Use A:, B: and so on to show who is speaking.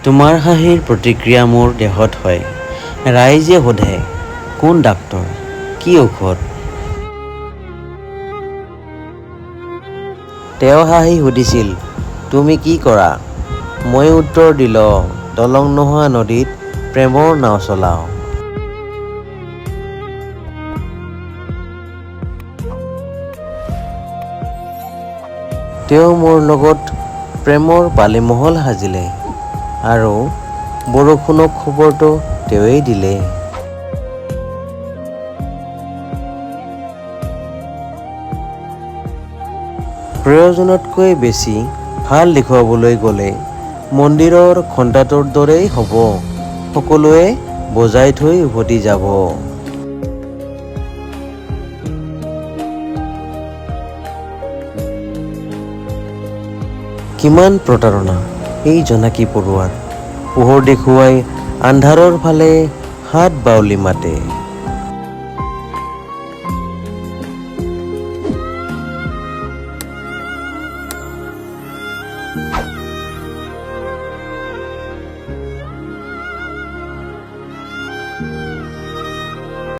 A: তোমাৰ হাঁহিৰ প্ৰতিক্ৰিয়া মোৰ দেহত হয়। ৰাইজে সোধে, কোন ডাক্তৰ, কি ঔষধ? তেওঁ হাঁহি সুধিছিল, তুমি কি কৰা? মই উত্তৰ দিলোঁ, দলং নোহোৱা নদীত প্ৰেমৰ নাও চলাওঁ। তেওঁ মোৰ লগত প্ৰেমৰ বালিমহল সাজিলে আৰু বৰষুণক খবৰটো তেওঁৱেই দিলে। প্ৰয়োজনতকৈ বেছি ভাল দেখুৱাবলৈ গ'লে মন্দিৰৰ ঘণ্টাটোৰ দৰেই হ'ব, সকলোৱে বজাই থৈ উভতি যাব। কিমান প্ৰতাৰণা এই জোনাকী পৰুৱাৰ, পোহৰ দেখুৱাই আন্ধাৰৰ ফালে হাত বাউলি মাতে।